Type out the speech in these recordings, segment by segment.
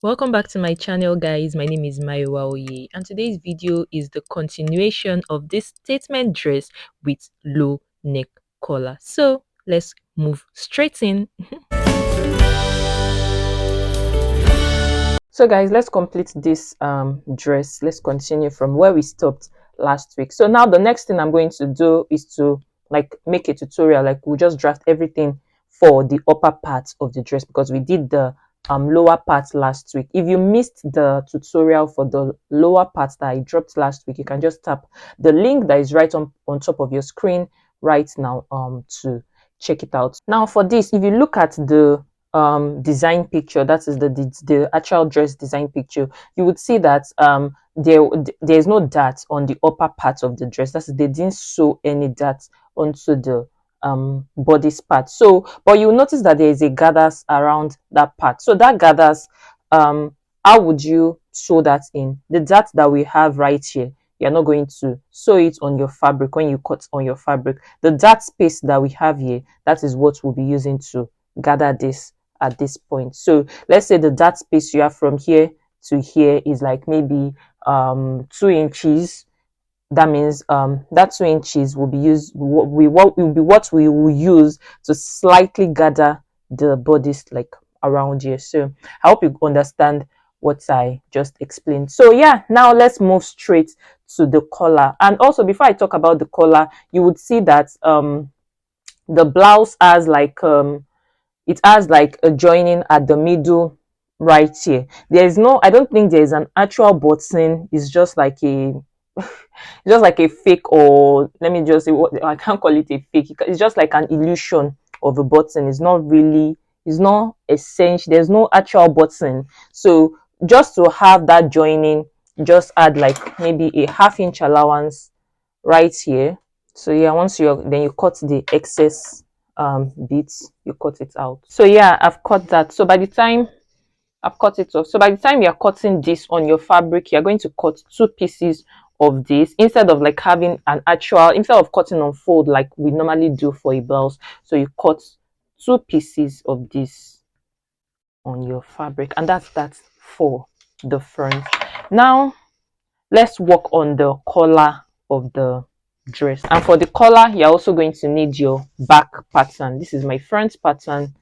Welcome back to my channel, guys. My name is Maiwa Oye, and today's video is the continuation of this statement dress with low neck collar. So let's move straight in. So guys, let's complete this dress. Let's continue from where we stopped last week. So now the next thing I'm going to do is to make a tutorial. Like we'll just draft everything for the upper part of the dress because we did the lower part last week. If you missed the tutorial for the lower part that I dropped last week, you can just tap the link that is right on top of your screen right now to check it out. Now for this, if you look at the design picture, that is the actual dress design picture, you would see that there's no dart on the upper part of the dress. That's they didn't sew any dart onto the bodice part. So but you'll notice that there is a gathers around that part. So that gathers, how would you sew that in? The dart that we have right here, you're not going to sew it on your fabric when you cut on your fabric. The dart space that we have here, that is what we'll be using to gather this at this point. So let's say the dart space you have from here to here is like maybe 2 inches. That means that 2 inches will be used what we will use to slightly gather the bodice like around here. So I hope you understand what I just explained. So yeah, now let's move straight to the collar. And also before I talk about the collar, you would see that the blouse has like it has like a joining at the middle right here. There is no, I don't think there is an actual button. It's just like a just like a fake, or let me just say what I can't call it a fake. It's just like an illusion of a button. It's not really, it's not essential. There's no actual button. So just to have that joining, just add like maybe a 1/2 inch allowance right here. So yeah, once then you cut the excess bits, you cut it out. So yeah, I've cut that. So by the time I've cut it off, so by the time you're cutting this on your fabric, you're going to cut 2 pieces of this instead of like having an actual, instead of cutting on fold like we normally do for a blouse. So you cut 2 pieces of this on your fabric, and that's that for the front. Now let's work on the collar of the dress. And for the collar, you're also going to need your back pattern. This is my front pattern,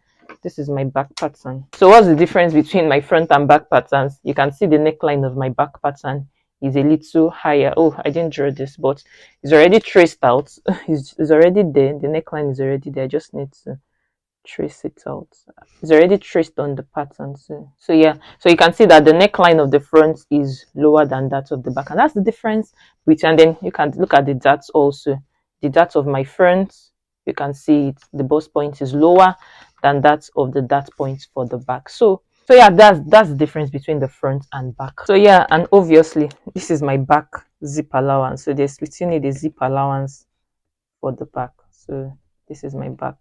this is my back pattern. So what's the difference between my front and back patterns? You can see the neckline of my back pattern is a little higher. Oh, I didn't draw this, but it's already traced out. It's already there. The neckline is already there. I just need to trace it out. It's already traced on the pattern. So yeah, so you can see that the neckline of the front is lower than that of the back, and that's the difference between. And then you can look at the darts also. The dart of my front, you can see it, the bust point is lower than that of the dart point for the back. So yeah, that's the difference between the front and back. So yeah, and obviously this is my back zip allowance. So there's, we still need a zip allowance for the back. So this is my back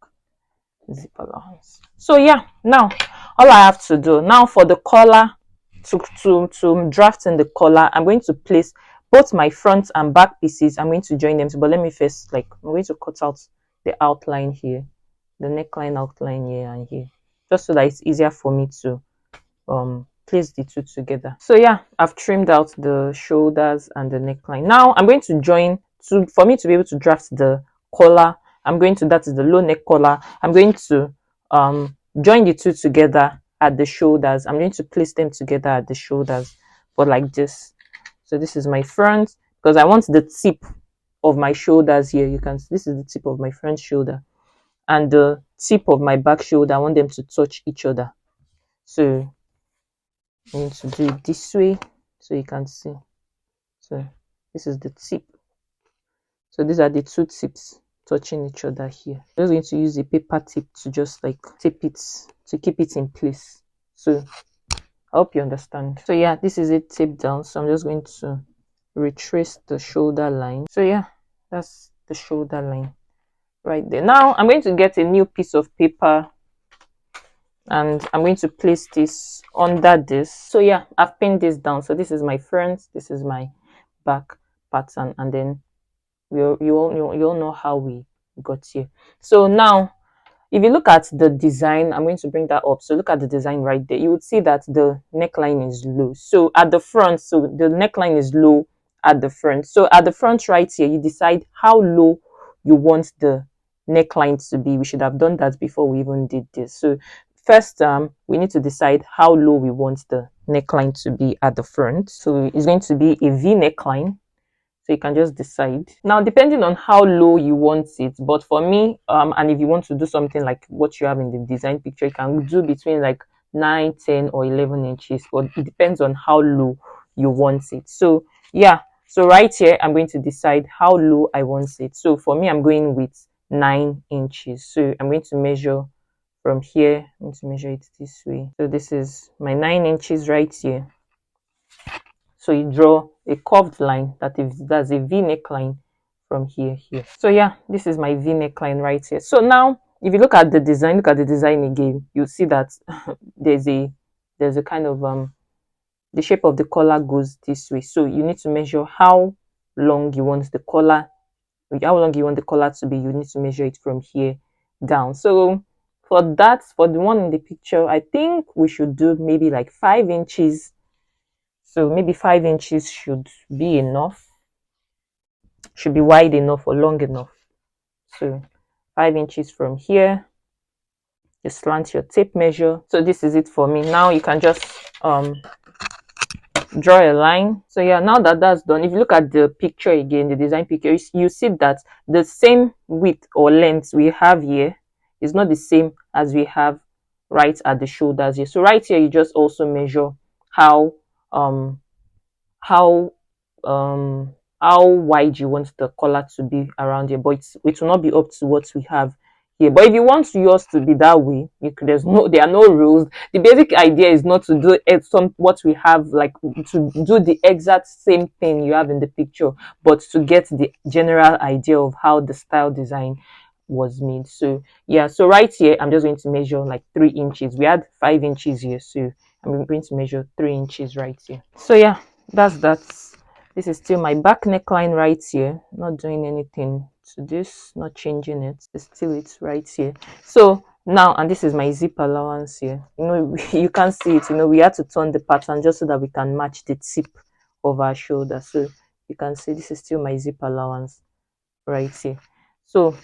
zip allowance. So yeah, now all I have to do now for the collar, to draft in the collar, I'm going to place both my front and back pieces. I'm going to join them. But let me first, like, I'm going to cut out the outline here, the neckline outline here and here, just so that it's easier for me to place the two together. So yeah, I've trimmed out the shoulders and the neckline. Now I'm going to join, for me to be able to draft the collar, I'm going to, that is the low neck collar, I'm going to join the two together at the shoulders. I'm going to place them together at the shoulders, but like this. So this is my front, because I want the tip of my shoulders here. You can see this is the tip of my front shoulder, and the tip of my back shoulder, I want them to touch each other. So I'm going to do it this way so you can see. So this is the tip. So these are the 2 tips touching each other here. I'm just going to use a paper tip to just like tape it, to keep it in place. So I hope you understand. So yeah, this is it taped down. So I'm just going to retrace the shoulder line. So yeah, that's the shoulder line right there. Now I'm going to get a new piece of paper, and I'm going to place this under this. So yeah, I've pinned this down. So this is my front, this is my back pattern, and then you all know how we got here. So now if you look at the design, I'm going to bring that up. So look at the design right there. You would see that the neckline is low. So at the front, so the neckline is low at the front. So at the front right here, you decide how low you want the neckline to be. We should have done that before we even did this. So first, we need to decide how low we want the neckline to be at the front. So it's going to be a V neckline. So you can just decide. Now, depending on how low you want it, but for me, and if you want to do something like what you have in the design picture, you can do between like 9, 10, or 11 inches, but it depends on how low you want it. So yeah, so right here, I'm going to decide how low I want it. So for me, I'm going with 9 inches. So I'm going to measure from here. I'm going to measure it this way. So this is my 9 inches right here. So you draw a curved line that's a V neckline from here. So yeah, this is my V neckline right here. So now if you look at the design again, you'll see that there's a kind of the shape of the collar goes this way. So you need to measure how long you want the collar to be. You need to measure it from here down. So for the one in the picture, I think we should do maybe like 5 inches. So maybe 5 inches should be enough, should be wide enough or long enough. So 5 inches from here, you slant your tape measure. So this is it for me. Now you can just draw a line. So yeah, now that that's done, if you look at the picture again, the design picture, you see that the same width or length we have here is not the same as we have right at the shoulders here. So right here, you just also measure how how wide you want the collar to be around here, but it will not be up to what we have here. But if you want yours to be that way, there are no rules. The basic idea is not to do what we have, like to do the exact same thing you have in the picture, but to get the general idea of how the style design was made. So yeah, so right here I'm just going to measure like 3 inches. We had 5 inches here, so I'm going to measure 3 inches right here. So yeah, that's that. This is still my back neckline right here. Not doing anything to this, not changing it. It's still it's right here. So now, and this is my zip allowance here. You know, you can't see it. You know, we had to turn the pattern just so that we can match the tip of our shoulder. So you can see this is still my zip allowance right here. So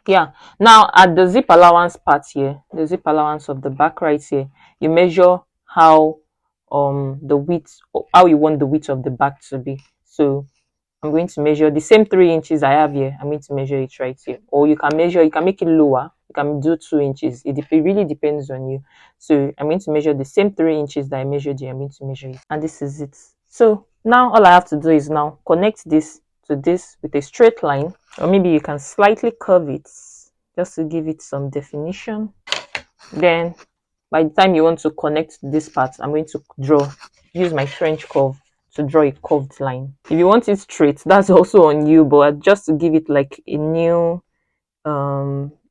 yeah, now at the zip allowance part here, the zip allowance of the back right here, you measure how the width, how you want the width of the back to be. So I'm going to measure the same 3 inches I have here. I'm going to measure it right here, or you can measure, you can make it lower, you can do 2 inches. It really depends on you. So I'm going to measure the same 3 inches that I measured here. I'm going to measure it, and this is it. So now all I have to do is now connect this to this with a straight line, or maybe you can slightly curve it just to give it some definition. Then by the time you want to connect this part, I'm going to use my French curve to draw a curved line. If you want it straight, that's also on you, but just to give it like a new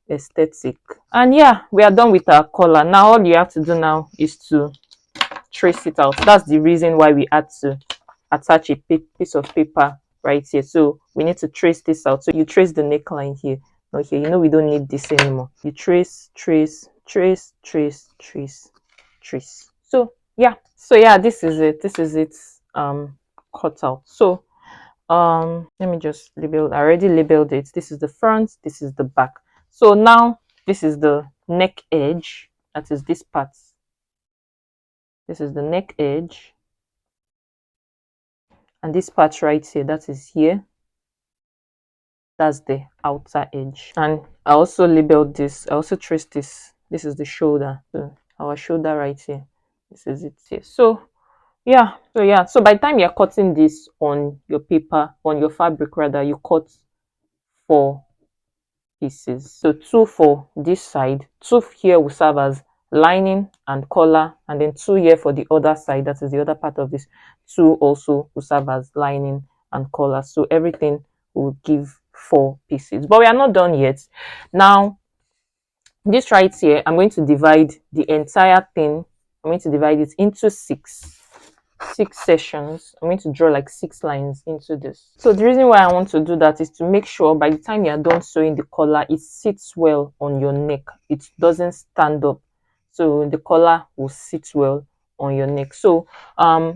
aesthetic. And yeah, we are done with our collar. Now all you have to do now is to trace it out. That's the reason why we had to attach a piece of paper right here. So we need to trace this out. So you trace the neckline here. Okay, you know we don't need this anymore. You trace. So yeah, this is it cut out. So let me just label. I already labeled it. This is the front, this is the back. So now this is the neck edge. That is this part. This is the neck edge, and this part right here, that is here, that's the outer edge. And I also labeled this, I also traced this. This is the shoulder, so our shoulder right here, this is it here. So yeah, so by the time you're cutting this on your paper, on your fabric rather, you cut 4 pieces. So 2 for this side, 2 here will serve as lining and collar, and then 2 here for the other side, that is the other part of this. 2 also will serve as lining and collar. So everything will give 4 pieces. But we are not done yet. Now this right here, I'm going to divide the entire thing, I'm going to divide it into 6. 6 sections. I'm going to draw like 6 lines into this. So the reason why I want to do that is to make sure by the time you're done sewing the collar, it sits well on your neck. It doesn't stand up. So the collar will sit well on your neck. So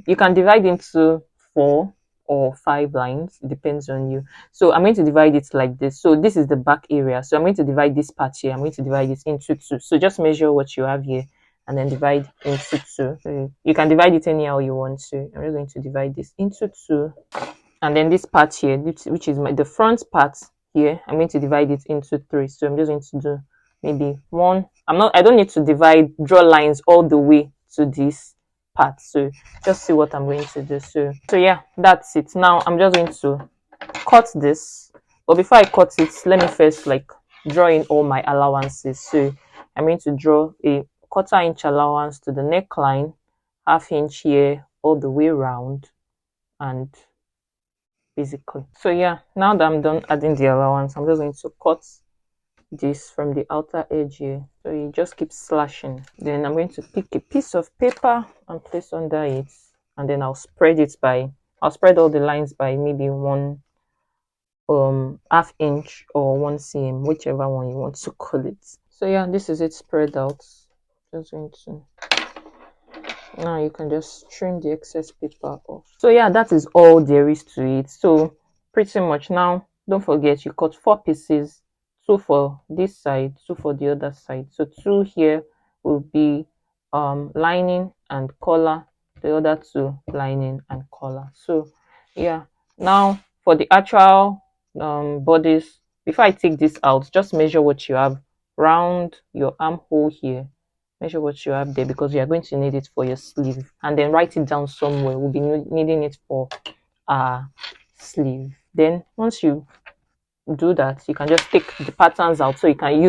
you can divide into 4 or 5 lines. It depends on you. So I'm going to divide it like this. So this is the back area. So I'm going to divide this part here. I'm going to divide it into 2. So just measure what you have here and then divide into 2. So you can divide it anyhow you want to. I'm just going to divide this into 2. And then this part here, which is the front part here, I'm going to divide it into 3. So I'm just going to do maybe 1. I don't need to draw lines all the way to this part. So just see what I'm going to do. So yeah, that's it. Now I'm just going to cut this. But before I cut it, let me first like draw in all my allowances. So I'm going to draw a 1/4 inch allowance to the neckline, 1/2 inch here all the way around, and basically. So yeah, now that I'm done adding the allowance, I'm just going to cut this from the outer edge here. So you just keep slashing. Then I'm going to pick a piece of paper and place under it, and then I'll spread all the lines by maybe 1/2 inch or 1 cm, whichever one you want to call it. So yeah, this is it spread out. Just going to, now you can just trim the excess paper off. So yeah, that is all there is to it. So pretty much now, don't forget you cut 4 pieces, 2 for this side, 2 for the other side. So 2 here will be lining and collar, the other 2 lining and collar. So yeah, now for the actual bodice, before I take this out, just measure what you have round your armhole here. Measure what you have there because you are going to need it for your sleeve, and then write it down somewhere. We'll be needing it for our sleeve. Then once you do that, you can just take the patterns out, so you can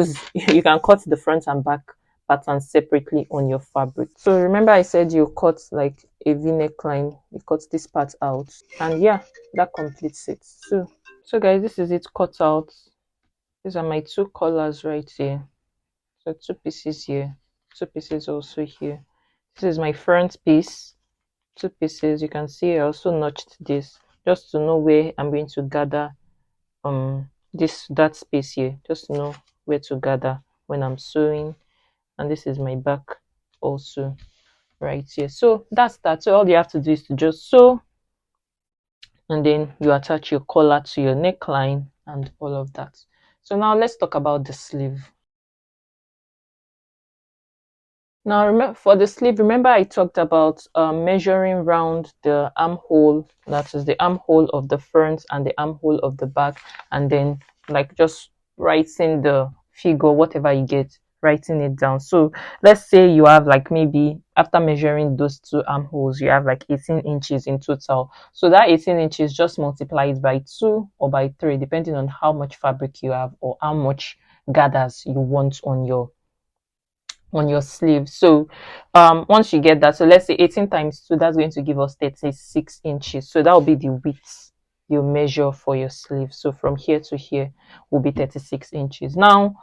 cut the front and back patterns separately on your fabric. So remember I said you cut like a v-neck line, you cut this part out, and yeah, that completes it. So guys, this is it cut out. These are my 2 collars right here. So 2 pieces here, 2 pieces also here. This is my front piece, 2 pieces. You can see I also notched this just to know where I'm going to gather that space here, just to know where to gather when I'm sewing. And this is my back also right here. So that's that. So all you have to do is to just sew, and then you attach your collar to your neckline and all of that. So now let's talk about the sleeve. Now, remember, for the sleeve, remember I talked about measuring round the armhole, that is the armhole of the front and the armhole of the back, and then like just writing the figure, whatever you get, writing it down. So let's say you have like maybe after measuring those 2 armholes, you have like 18 inches in total. So that 18 inches, just multiply it by 2 or by 3, depending on how much fabric you have or how much gathers you want on your sleeve. So once you get that, so let's say 18 times 2, that's going to give us 36 inches. So that will be the width you measure for your sleeve. So from here to here will be 36 inches. Now,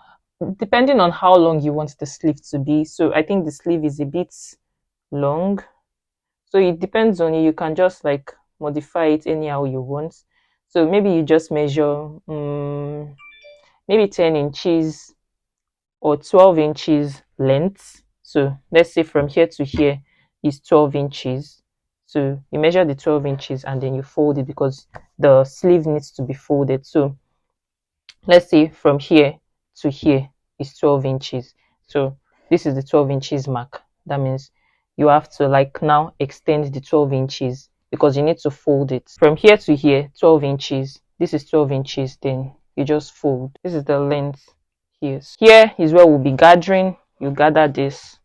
depending on how long you want the sleeve to be, so I think the sleeve is a bit long, so it depends on you. You can just like modify it anyhow you want. So maybe you just measure maybe 10 inches or 12 inches length. So let's say from here to here is 12 inches. So you measure the 12 inches and then you fold it because the sleeve needs to be folded. So let's say from here to here is 12 inches. So this is the 12 inches mark. That means you have to like now extend the 12 inches because you need to fold it. From here to here, 12 inches. This is 12 inches. Then you just fold. This is the length. Here is where we'll be gathering. You gather this.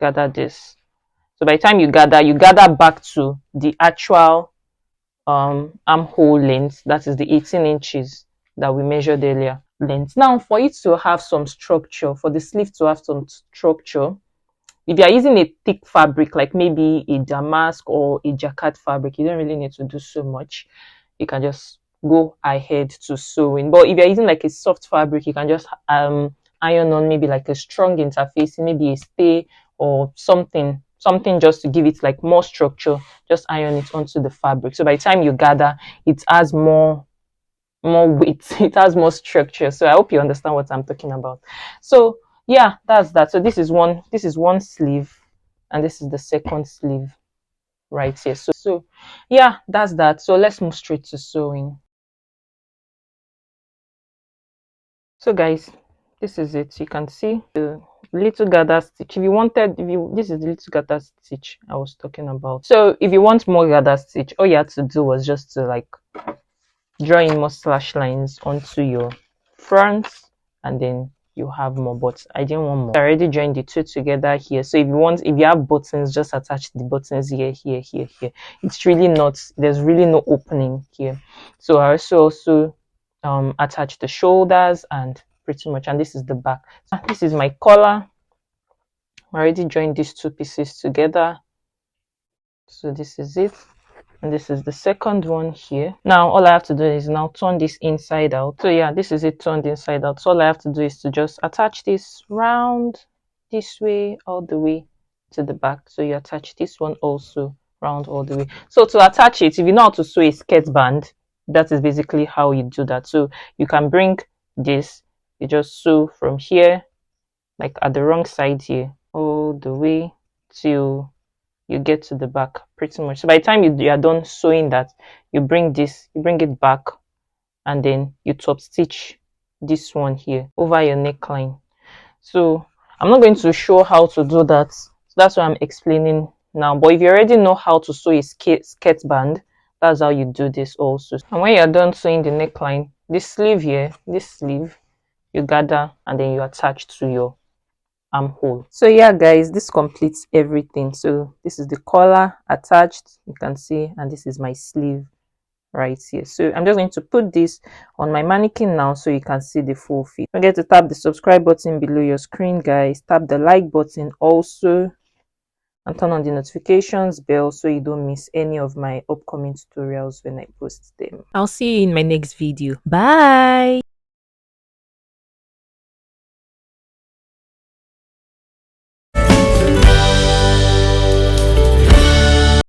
So by the time you gather back to the actual armhole length, that is the 18 inches that we measured earlier length. Now for it to have some structure, for the sleeve to have some structure, if you are using a thick fabric like maybe a damask or a jacquard fabric, you don't really need to do so much. You can just go ahead to sewing. But if you're using like a soft fabric, you can just iron on maybe like a strong interfacing, maybe a stay or something something just to give it like more structure, just iron it onto the fabric. So by the time you gather, it has more weight, it has more structure. So I hope you understand what I'm talking about. So yeah, that's that. So this is one sleeve, and this is the second sleeve right here. So yeah, that's that. So let's move straight to sewing. So guys, this is it. You can see the little gather stitch. If you wanted, if you this is the little gather stitch I was talking about. So if you want more gather stitch, all you had to do was just to like draw in more slash lines onto your front, and then you have more. But I didn't want more. I already joined the two together here. So if you have buttons, just attach the buttons here, here, here, here. It's really not, there's really no opening here. So I also attach the shoulders and pretty much, and this is the back. So this is my collar. I already joined these two pieces together. So this is it, and this is the second one here. Now all I have to do is now turn this inside out. So yeah, this is it turned inside out. So all I have to do is to just attach this round this way all the way to the back. So you attach this one also round all the way. So to attach it, if you know how to sew a skirt band, that is basically how you do that. So you can bring this, you just sew from here, like at the wrong side here, all the way till you get to the back pretty much. So by the time you are done sewing that, you bring it back, and then you top stitch this one here over your neckline. So I'm not going to show how to do that. So that's what I'm explaining now. But if you already know how to sew a skirt band, that's how you do this also. And when you're done sewing the neckline, this sleeve here, this sleeve, you gather and then you attach to your armhole. So yeah guys, this completes everything. So this is the collar attached, you can see, and this is my sleeve right here. So I'm just going to put this on my mannequin now so you can see the full fit. Don't forget to tap the subscribe button below your screen guys, tap the like button also, and turn on the notifications bell so you don't miss any of my upcoming tutorials when I post them. I'll see you in my next video. Bye.